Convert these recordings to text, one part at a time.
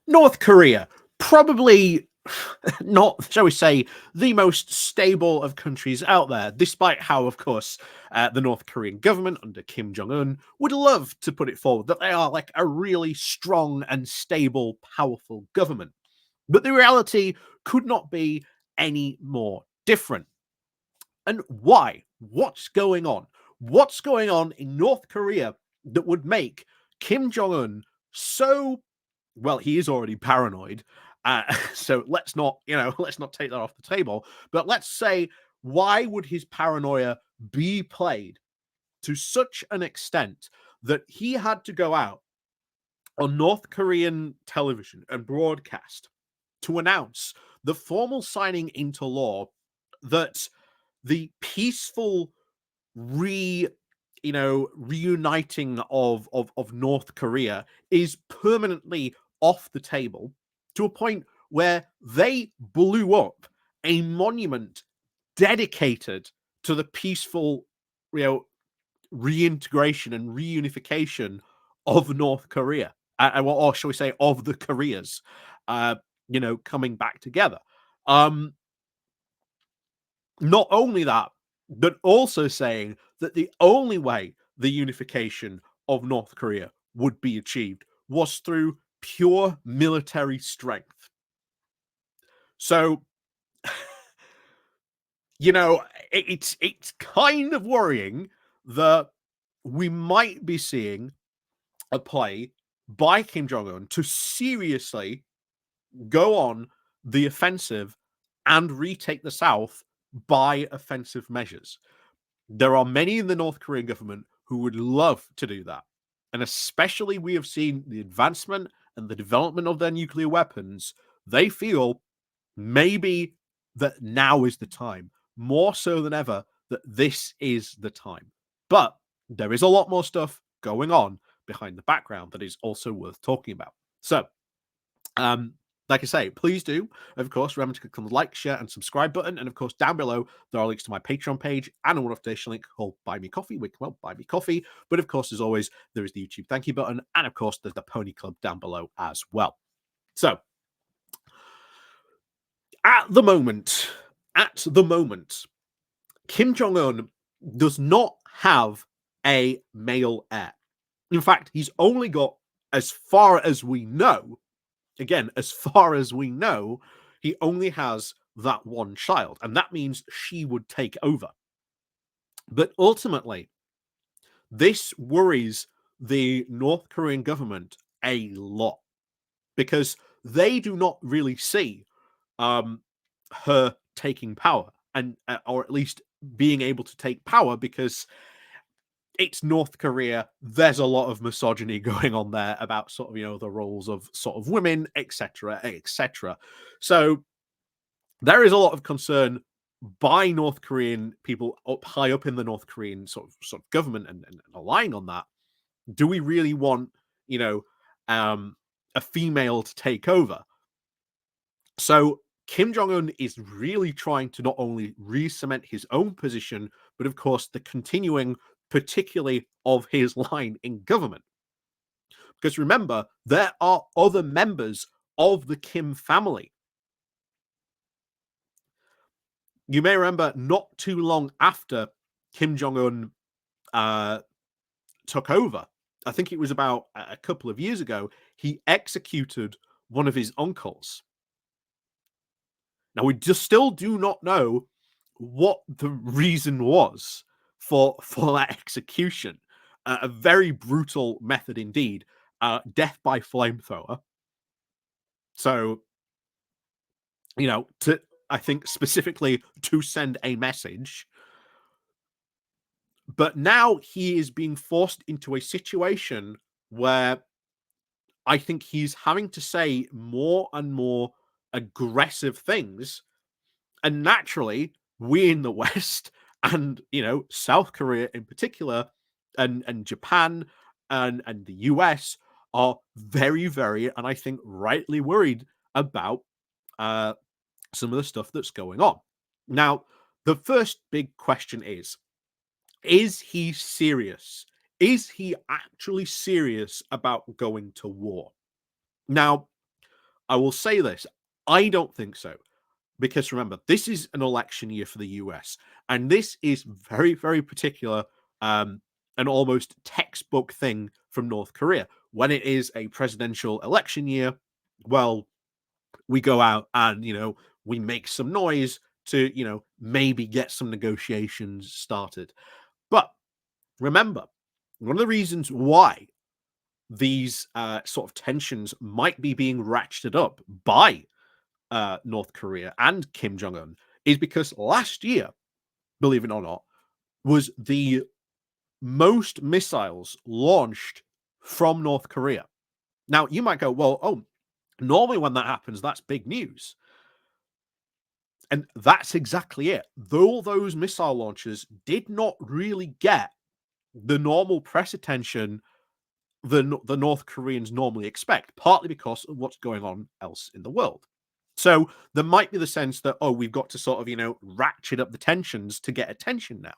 North Korea, probably not, shall we say, the most stable of countries out there, despite how, of course, the North Korean government under Kim Jong Un would love to put it forward that they are like a really strong and stable, powerful government. But the reality could not be any more different. And why? What's going on? What's going on in North Korea that would make Kim Jong Un so, well, he is already paranoid. So let's not, let's not take that off the table. But let's say, why would his paranoia be played to such an extent that he had to go out on North Korean television and broadcast to announce the formal signing into law that the peaceful reuniting of North Korea is permanently off the table, to a point where they blew up a monument dedicated to the peaceful, reintegration and reunification of North Korea, or shall we say, of the Koreas, coming back together. Not only that, but also saying that the only way the unification of North Korea would be achieved was through pure military strength. So, it's kind of worrying that we might be seeing a play by Kim Jong Un to seriously go on the offensive and retake the South by offensive measures. There are many in the North Korean government who would love to do that. And especially we have seen the advancement and the development of their nuclear weapons. They feel maybe that now is the time, more so than ever, that this is the time. But there is a lot more stuff going on behind the background that is also worth talking about. So, like I say, please do, of course, remember to click on the like, share, and subscribe button. And of course, down below, there are links to my Patreon page and a one-off donation link called Buy Me Coffee, Buy Me Coffee. But of course, as always, there is the YouTube thank you button. And of course, there's the Pony Club down below as well. So, at the moment, Kim Jong Un does not have a male heir. In fact, he's only got, as far as we know, he only has that one child, and that means she would take over. But ultimately, this worries the North Korean government a lot, because they do not really see her taking power, and or at least being able to take power, because it's North Korea. There's a lot of misogyny going on there about sort of, the roles of sort of women, etc., etc. So there is a lot of concern by North Korean people up high up in the North Korean sort of government, and relying on that. Do we really want, a female to take over? So Kim Jong Un is really trying to not only re-cement his own position, but of course the continuing, particularly of his line in government. Because remember, there are other members of the Kim family. You may remember, not too long after Kim Jong Un took over, I think it was about a couple of years ago, he executed one of his uncles. Now, we just still do not know what the reason was for that execution. A very brutal method indeed. Death by flamethrower. So, I think specifically to send a message. But now he is being forced into a situation where I think he's having to say more and more aggressive things. And naturally, we in the West and, South Korea in particular, and Japan and the US are very, very, and I think rightly worried about some of the stuff that's going on. Now, the first big question is he serious? Is he actually serious about going to war? Now, I will say this, I don't think so. Because remember, this is an election year for the US, and this is very, very particular, an almost textbook thing from North Korea. When it is a presidential election year, well, we go out and, we make some noise to, maybe get some negotiations started. But remember, one of the reasons why these sort of tensions might be being ratcheted up by North Korea and Kim Jong Un is because last year, believe it or not, was the most missiles launched from North Korea. Now, you might go, well, oh, normally when that happens, that's big news. And that's exactly it. Though those missile launches did not really get the normal press attention the North Koreans normally expect, partly because of what's going on else in the world. So there might be the sense that, oh, we've got to sort of, ratchet up the tensions to get attention now.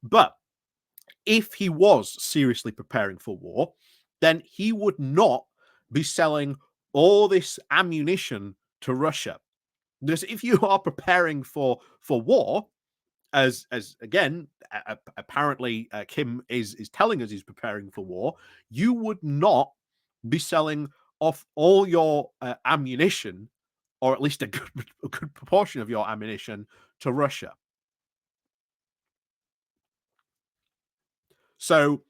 But if he was seriously preparing for war, then he would not be selling all this ammunition to Russia. Because if you are preparing for war, as again, apparently Kim is telling us he's preparing for war, you would not be selling off all your ammunition, or at least a good proportion of your ammunition, to Russia. So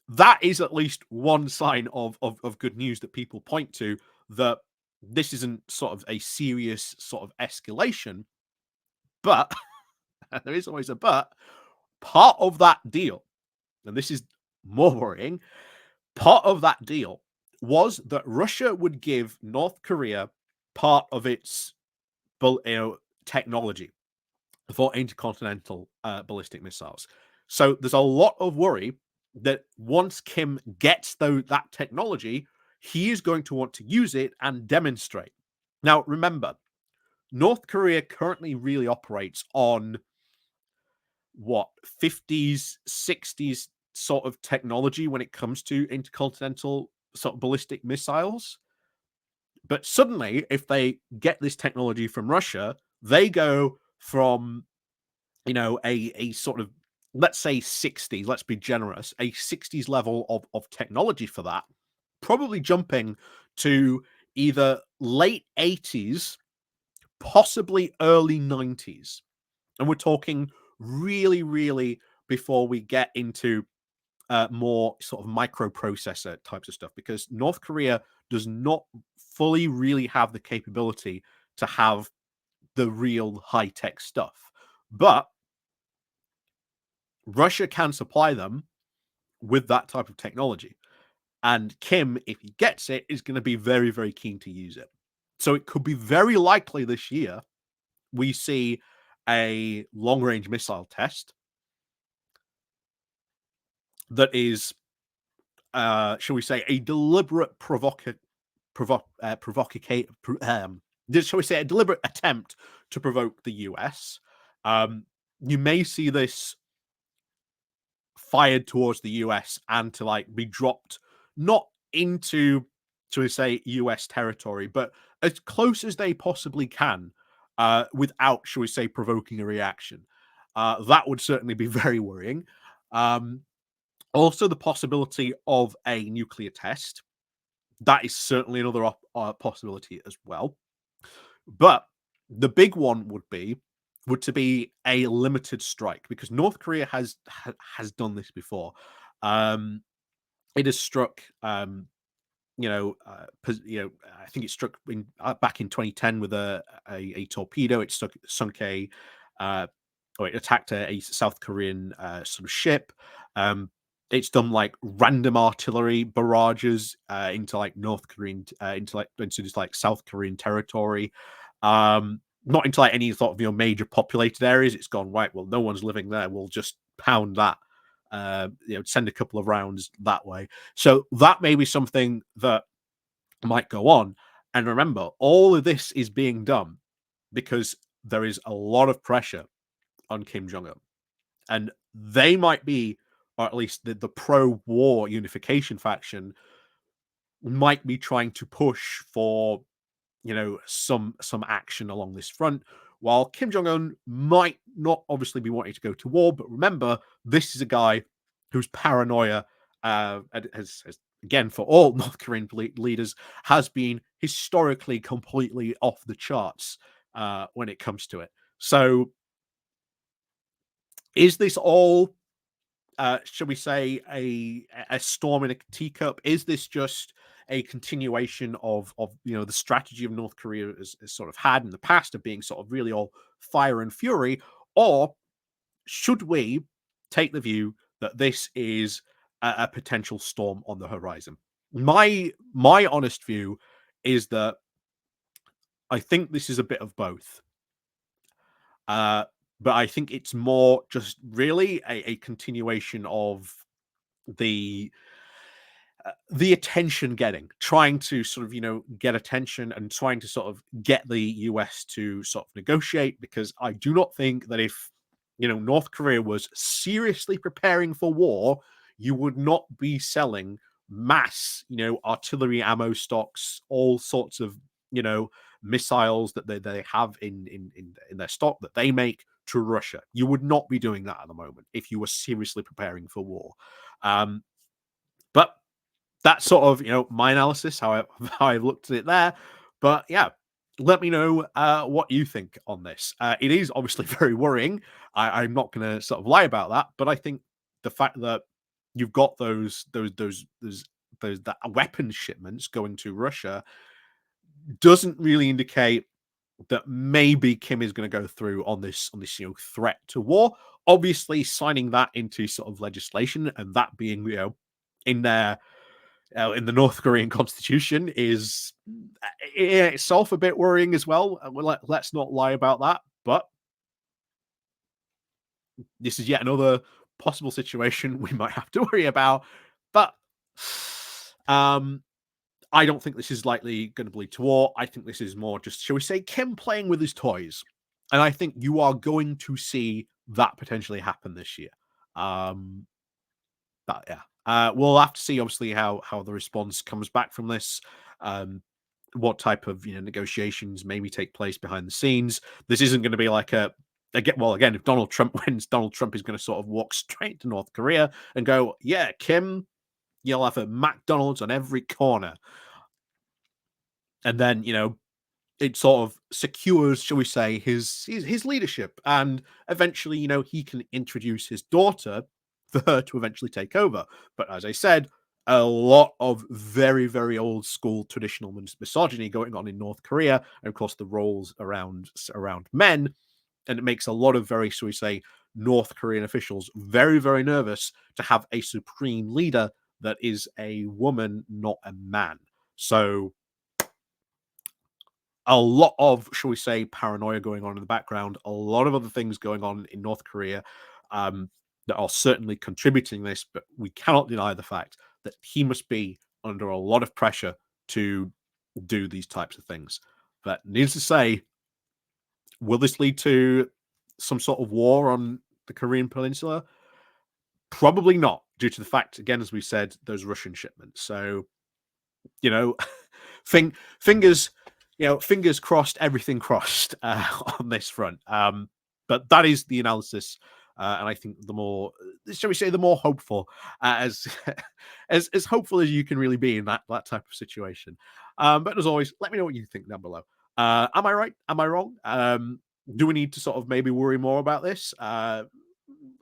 that is at least one sign of good news that people point to, that this isn't sort of a serious sort of escalation. But there is always a but. Part of that deal, and this is more worrying, part of that deal was that Russia would give North Korea part of its technology for intercontinental ballistic missiles. So there's a lot of worry that once Kim gets that technology, he is going to want to use it and demonstrate. Now, remember, North Korea currently really operates on what, 50s, 60s sort of technology when it comes to intercontinental sort of ballistic missiles. But suddenly, if they get this technology from Russia, they go from, a sort of, let's say 60s, let's be generous, a 60s level of technology for that, probably jumping to either late 80s, possibly early 90s. And we're talking really, really before we get into more sort of microprocessor types of stuff, because North Korea does not fully really have the capability to have the real high tech stuff. But Russia can supply them with that type of technology. And Kim, if he gets it, is going to be very, very keen to use it. So it could be very likely this year we see a long range missile test that is, shall we say, a deliberate shall we say, a deliberate attempt to provoke the US. You may see this fired towards the US and to like be dropped not into, shall we say, US territory, but as close as they possibly can, without, shall we say, provoking a reaction. That would certainly be very worrying. Also, the possibility of a nuclear test. That is certainly another possibility as well. But the big one would to be a limited strike, because North Korea has done this before. It has struck, I think it struck back in 2010 with a torpedo. It sunk uh, or it attacked a South Korean sort of ship. It's done like random artillery barrages into like North Korean into just like South Korean territory. Not into like any sort of major populated areas. It's gone, right, well, no one's living there. We'll just pound that. Send a couple of rounds that way. So that may be something that might go on. And remember, all of this is being done because there is a lot of pressure on Kim Jong Un, and they might be, or at least the pro-war unification faction, might be trying to push for some action along this front. While Kim Jong Un might not obviously be wanting to go to war, but remember, this is a guy whose paranoia has again for all North Korean leaders has been historically completely off the charts when it comes to it. So, is this all shall we say, a storm in a teacup? Is this just a continuation of the strategy of North Korea has sort of had in the past of being sort of really all fire and fury, or should we take the view that this is a potential storm on the horizon? My honest view is that I think this is a bit of both. Uh, but I think it's more just really a continuation of the the attention getting, trying to sort of, get attention and trying to sort of get the US to sort of negotiate, because I do not think that if, North Korea was seriously preparing for war, you would not be selling mass, artillery ammo stocks, all sorts of, you know, missiles that they have in their stock that they make to Russia. You would not be doing that at the moment if you were seriously preparing for war. But that's sort of my analysis, how I how I looked at it there. But yeah, let me know what you think on this. It is obviously very worrying. I'm not going to sort of lie about that, but I think the fact that you've got those that weapons shipments going to Russia doesn't really indicate that maybe Kim is going to go through on this threat to war. Obviously, signing that into sort of legislation and that being in their in the North Korean constitution is in itself a bit worrying as well. Let's not lie about that. But this is yet another possible situation we might have to worry about. But um, I don't think this is likely going to lead to war. I think this is more just, shall we say, Kim playing with his toys. And I think you are going to see that potentially happen this year. Um, but yeah, we'll have to see obviously how the response comes back from this. What type of negotiations maybe take place behind the scenes. This isn't going to be like again, if Donald Trump wins, Donald Trump is going to sort of walk straight to North Korea and go, yeah, Kim, you'll have a McDonald's on every corner. And then, it sort of secures, shall we say, his leadership. And eventually, he can introduce his daughter for her to eventually take over. But as I said, a lot of very, very old school traditional misogyny going on in North Korea, and of course the roles around men, and it makes a lot of very, shall we say, North Korean officials very, very nervous to have a supreme leader that is a woman, not a man. So a lot of, shall we say, paranoia going on in the background, a lot of other things going on in North Korea that are certainly contributing this, but we cannot deny the fact that he must be under a lot of pressure to do these types of things. But needless to say, will this lead to some sort of war on the Korean Peninsula? Probably not, due to the fact, again, as we said, those Russian shipments. So, you know, fingers fingers crossed, everything crossed on this front. But that is the analysis, and I think the more, shall we say, the more hopeful, as as hopeful as you can really be in that type of situation. But as always, let me know what you think down below. Am I right? Am I wrong? Do we need to sort of maybe worry more about this?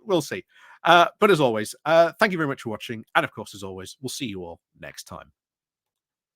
We'll see. But as always, thank you very much for watching, and of course, as always, we'll see you all next time.